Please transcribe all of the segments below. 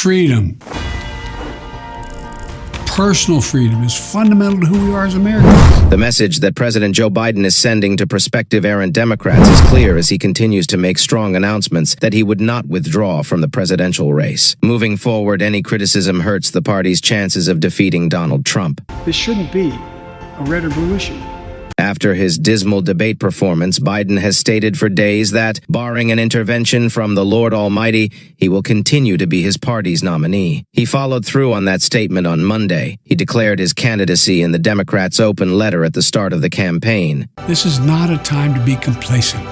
freedom, personal freedom, is fundamental to who we are as Americans. The message that President Joe Biden is sending to prospective errant Democrats is clear as he continues to make strong announcements that he would not withdraw from the presidential race. Moving forward, any criticism hurts the party's chances of defeating Donald Trump. This shouldn't be a red or blue issue. After his dismal debate performance, Biden has stated for days that, barring an intervention from the Lord Almighty, he will continue to be his party's nominee. He followed through on that statement on Monday. He declared his candidacy in the Democrats' open letter at the start of the campaign. This is not a time to be complacent.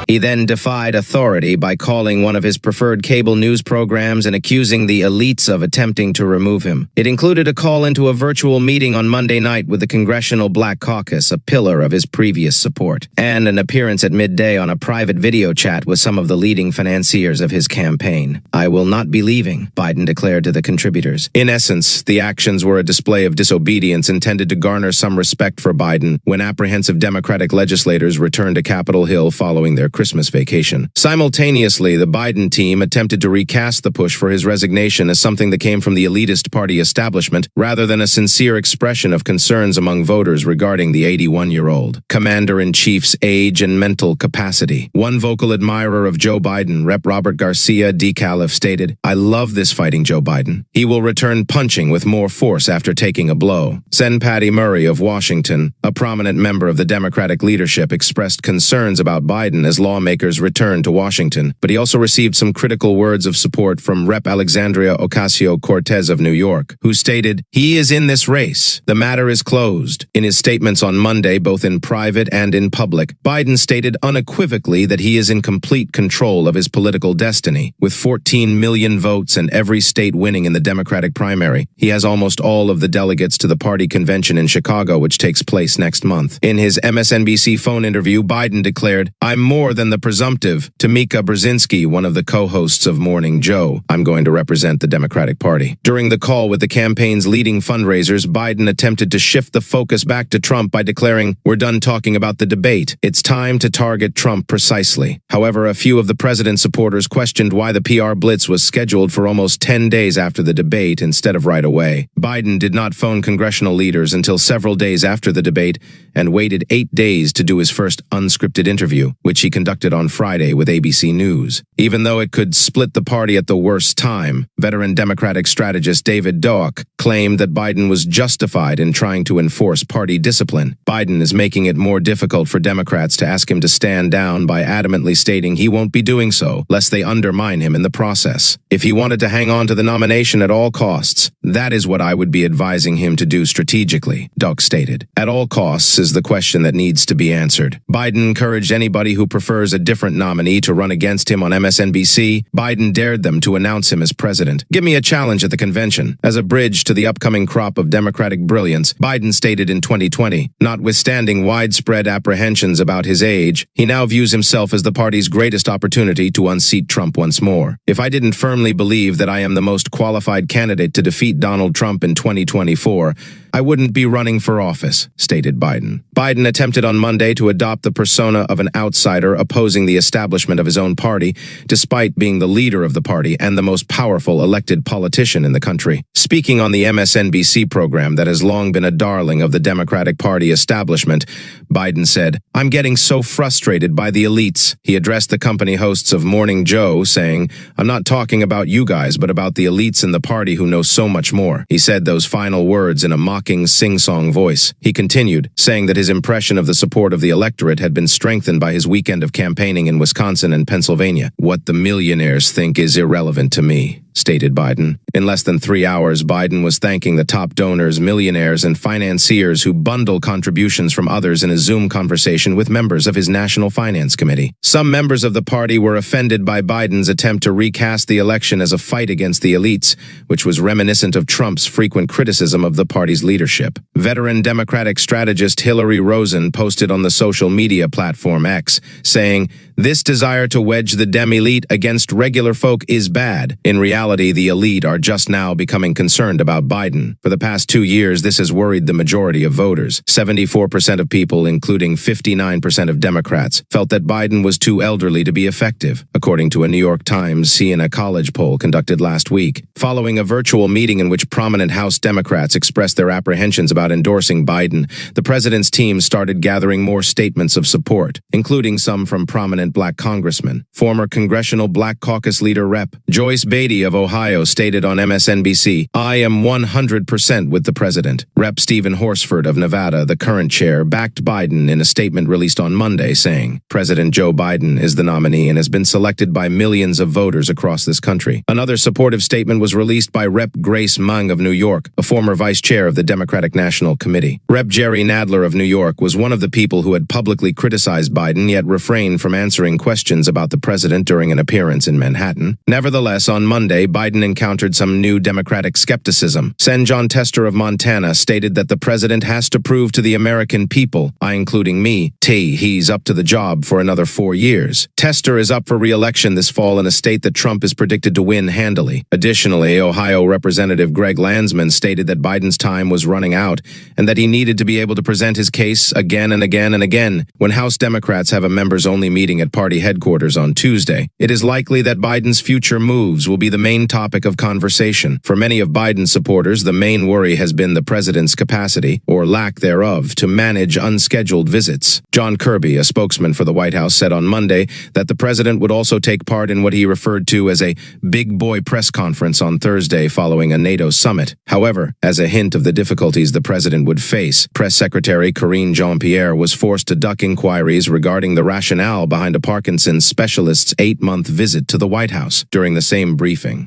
He then defied authority by calling one of his preferred cable news programs and accusing the elites of attempting to remove him. It included a call into a virtual meeting on Monday night with the Congressional Black Caucus, a pillar of his previous support, and an appearance at midday on a private video chat with some of the leading financiers of his campaign. "I will not be leaving," Biden declared to the contributors. In essence, the actions were a display of disobedience intended to garner some respect for Biden when apprehensive Democratic legislators returned to Capitol Hill following their Christmas vacation. Simultaneously, the Biden team attempted to recast the push for his resignation as something that came from the elitist party establishment, rather than a sincere expression of concerns among voters regarding the 81-year-old commander-in-chief's age and mental capacity. One vocal admirer of Joe Biden, Rep. Robert Garcia DeCalif, stated, "I love this fighting Joe Biden. He will return punching with more force after taking a blow." Sen. Patty Murray of Washington, a prominent member of the Democratic leadership, expressed concerns about Biden as lawmakers returned to Washington, but he also received some critical words of support from Rep. Alexandria Ocasio-Cortez of New York, who stated, "He is in this race. The matter is closed." In his statements on Monday, both in private and in public, Biden stated unequivocally that he is in complete control of his political destiny. With 14 million votes and every state winning in the Democratic primary, he has almost all of the delegates to the party convention in Chicago, which takes place next month. In his MSNBC phone interview, Biden declared, "I'm more than the presumptive." Tamika Brzezinski, one of the co-hosts of Morning Joe, "I'm going to represent the Democratic Party." During the call with the campaign's leading fundraisers, Biden attempted to shift the focus back to Trump by declaring, "We're done talking about the debate. It's time to target Trump precisely." However, a few of the president's supporters questioned why the PR blitz was scheduled for almost 10 days after the debate instead of right away. Biden did not phone congressional leaders until several days after the debate and waited 8 days to do his first unscripted interview, which he conducted on Friday with ABC News. Even though it could split the party at the worst time, veteran Democratic strategist David Doak claimed that Biden was justified in trying to enforce party discipline. Biden is making it more difficult for Democrats to ask him to stand down by adamantly stating he won't be doing so, lest they undermine him in the process. "If he wanted to hang on to the nomination at all costs, that is what I would be advising him to do strategically," Doak stated. At all costs is the question that needs to be answered. Biden encouraged anybody who prefers a different nominee to run against him on MSNBC. Biden dared them to announce him as president. "Give me a challenge at the convention." As a bridge to the upcoming crop of Democratic brilliance, Biden stated in 2020, notwithstanding widespread apprehensions about his age, he now views himself as the party's greatest opportunity to unseat Trump once more. "If I didn't firmly believe that I am the most qualified candidate to defeat Donald Trump in 2024, I wouldn't be running for office," stated Biden. Biden attempted on Monday to adopt the persona of an outsider opposing the establishment of his own party, despite being the leader of the party and the most powerful elected politician in the country. Speaking on the MSNBC program that has long been a darling of the Democratic Party establishment, Biden said, "I'm getting so frustrated by the elites." He addressed the company hosts of Morning Joe, saying, "I'm not talking about you guys, but about the elites in the party who know so much more." He said those final words in a mocking sing-song voice. He continued, saying that his impression of the support of the electorate had been strengthened by his weekend of campaigning in Wisconsin and Pennsylvania. "What the millionaires think is irrelevant to me," stated Biden. In less than 3 hours, Biden was thanking the top donors, millionaires, and financiers who bundle contributions from others in a Zoom conversation with members of his National Finance Committee. Some members of the party were offended by Biden's attempt to recast the election as a fight against the elites, which was reminiscent of Trump's frequent criticism of the party's leadership. Veteran Democratic strategist Hillary Rosen posted on the social media platform X, saying, "This desire to wedge the Dem-elite against regular folk is bad. In reality, reality, the elite are just now becoming concerned about Biden. For the past 2 years, this has worried the majority of voters. 74% of people, including 59% of Democrats, felt that Biden was too elderly to be effective, according to a New York Times Siena College poll conducted last week. Following a virtual meeting in which prominent House Democrats expressed their apprehensions about endorsing Biden, the president's team started gathering more statements of support, including some from prominent black congressmen. Former Congressional Black Caucus leader Rep. Joyce Beatty of Ohio stated on MSNBC, "I am 100% with the president." Rep. Stephen Horsford of Nevada, the current chair, backed Biden in a statement released on Monday, saying, "President Joe Biden is the nominee and has been selected by millions of voters across this country." Another supportive statement was released by Rep. Grace Mung of New York, a former vice chair of the Democratic National Committee. Rep. Jerry Nadler of New York was one of the people who had publicly criticized Biden yet refrained from answering questions about the president during an appearance in Manhattan. Nevertheless, on Monday, Biden encountered some new Democratic skepticism. Sen. Jon Tester of Montana stated that the president has to prove to the American people, I including me, he's up to the job for another 4 years. Tester is up for re-election this fall in a state that Trump is predicted to win handily. Additionally, Ohio Representative Greg Landsman stated that Biden's time was running out and that he needed to be able to present his case again and again and again. When House Democrats have a members-only meeting at party headquarters on Tuesday, it is likely that Biden's future moves will be the main topic of conversation. For many of Biden's supporters, the main worry has been the president's capacity, or lack thereof, to manage unscheduled visits. John Kirby, a spokesman for the White House, said on Monday that the president would also take part in what he referred to as a big boy press conference on Thursday following a NATO summit. However, as a hint of the difficulties the president would face, Press Secretary Karine Jean-Pierre was forced to duck inquiries regarding the rationale behind a Parkinson's specialist's 8-month visit to the White House. During the same briefing,